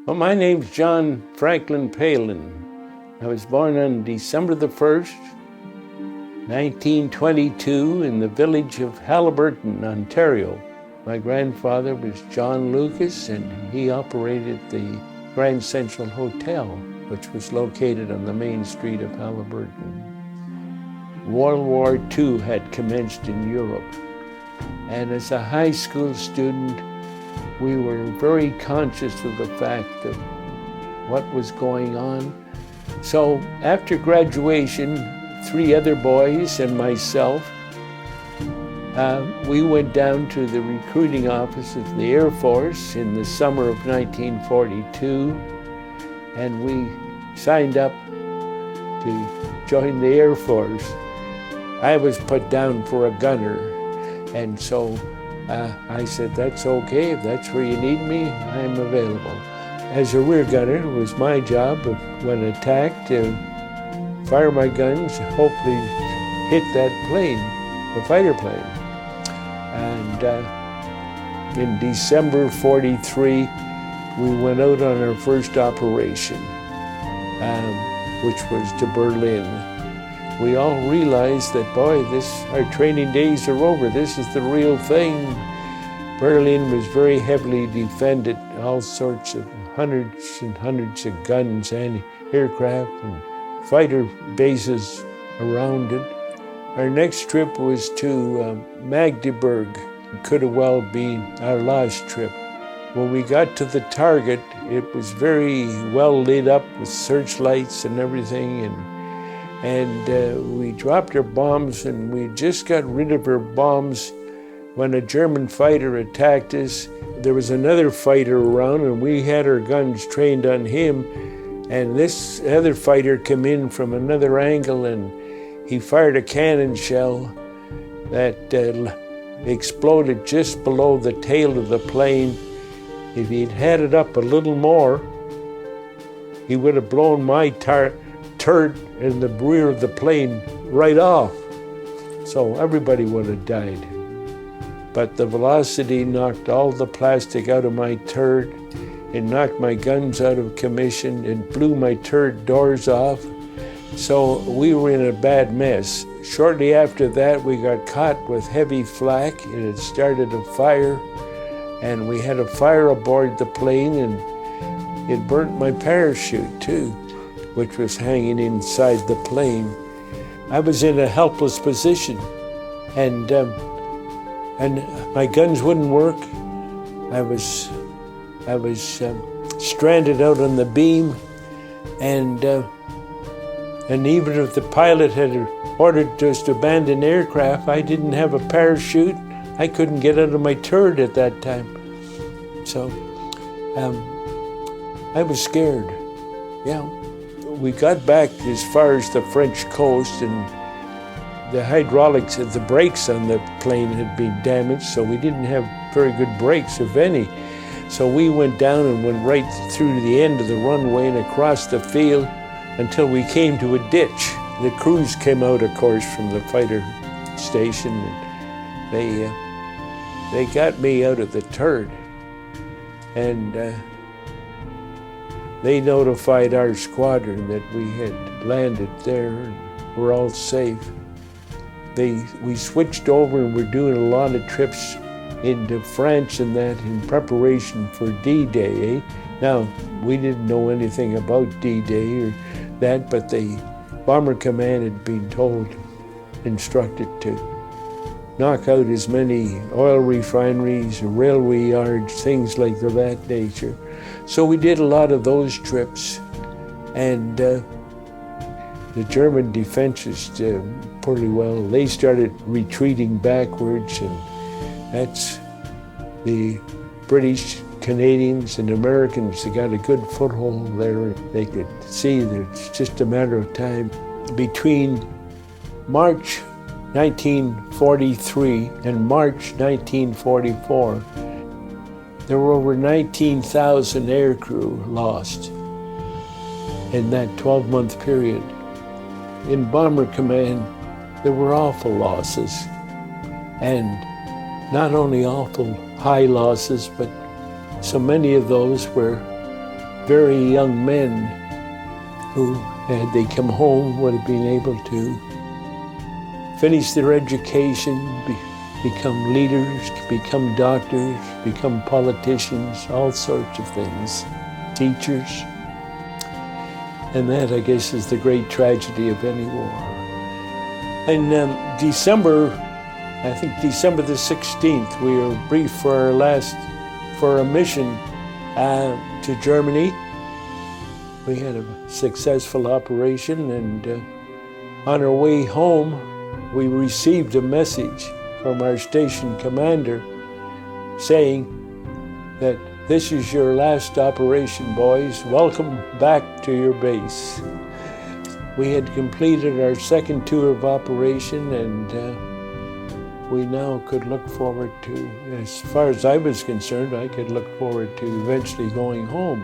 Well, my name's John Franklin Palen. I was born on December the 1st, 1922 in the village of Haliburton, Ontario. My grandfather was John Lucas, and he operated the Grand Central Hotel, which was located on the main street of Haliburton. World War II had commenced in Europe, and as a high school student, we were very conscious of the fact of what was going on. So after graduation, 3 other boys and myself, we went down to the recruiting office of the Air Force in the summer of 1942, and we signed up to join the Air Force. I was put down for a gunner, and so I said, that's okay, if that's where you need me, I'm available. As a rear gunner, it was my job, when attacked, to fire my guns, hopefully hit that plane, the fighter plane. And in December '43, we went out on our first operation, which was to Berlin. We all realized that, boy, our training days are over. This is the real thing. Berlin was very heavily defended, all sorts of hundreds and hundreds of guns and aircraft and fighter bases around it. Our next trip was to Magdeburg. It could have well been our last trip. When we got to the target, it was very well lit up with searchlights and everything, and we dropped our bombs, and we just got rid of our bombs when a German fighter attacked us. There was another fighter around, and we had our guns trained on him, and this other fighter came in from another angle, and he fired a cannon shell that exploded just below the tail of the plane. If he'd had it up a little more, he would have blown my turret in the rear of the plane right off. So everybody would have died. But the velocity knocked all the plastic out of my turret. It knocked my guns out of commission. It blew my turret doors off. So we were in a bad mess. Shortly after that, we got caught with heavy flak. It had started a fire, and we had a fire aboard the plane, and it burnt my parachute too, which was hanging inside the plane. I was in a helpless position, and my guns wouldn't work. I was stranded out on the beam, and even if the pilot had ordered us to abandon aircraft, I didn't have a parachute. I couldn't get out of my turret at that time. So I was scared. Yeah. We got back as far as the French coast, and the hydraulics of the brakes on the plane had been damaged, so we didn't have very good brakes, if any. So we went down and went right through to the end of the runway and across the field until we came to a ditch. The crews came out, of course, from the fighter station, and they got me out of the turret, and they notified our squadron that we had landed there and were all safe. We switched over and were doing a lot of trips into France and that in preparation for D-Day. Now, we didn't know anything about D-Day or that, but the Bomber Command had been instructed to knock out as many oil refineries, railway yards, things like that nature. So we did a lot of those trips, and the German defenses did pretty well. They started retreating backwards, and that's the British, Canadians, and Americans. They got a good foothold there. They could see that it's just a matter of time. Between March 1943 and March 1944, there were over 19,000 aircrew lost in that 12-month period. In Bomber Command, there were awful losses, and not only awful high losses, but so many of those were very young men who, had they come home, would have been able to finish their education, become leaders, become doctors, become politicians, all sorts of things, teachers. And that, I guess, is the great tragedy of any war. In December, I think December the 16th, we were briefed for a mission to Germany. We had a successful operation, and on our way home, we received a message from our station commander saying that this is your last operation, boys. Welcome back to your base. We had completed our second tour of operation, and we now could look forward to, as far as I was concerned, I could look forward to eventually going home.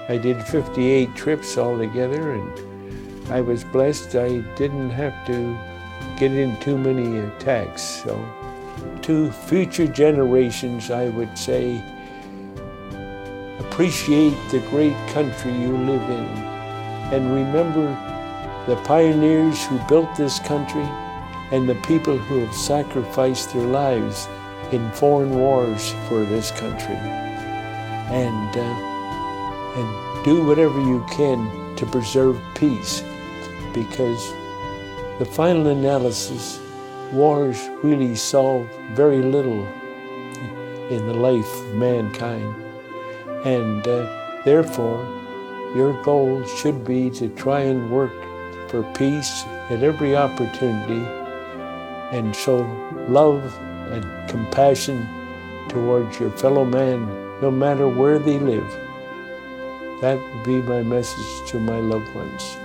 I did 58 trips altogether, and I was blessed I didn't have to get in too many attacks. So to future generations, I would say, appreciate the great country you live in, and remember the pioneers who built this country and the people who have sacrificed their lives in foreign wars for this country. And do whatever you can to preserve peace, because the final analysis, wars really solve very little in the life of mankind. And therefore, your goal should be to try and work for peace at every opportunity and show love and compassion towards your fellow man, no matter where they live. That would be my message to my loved ones.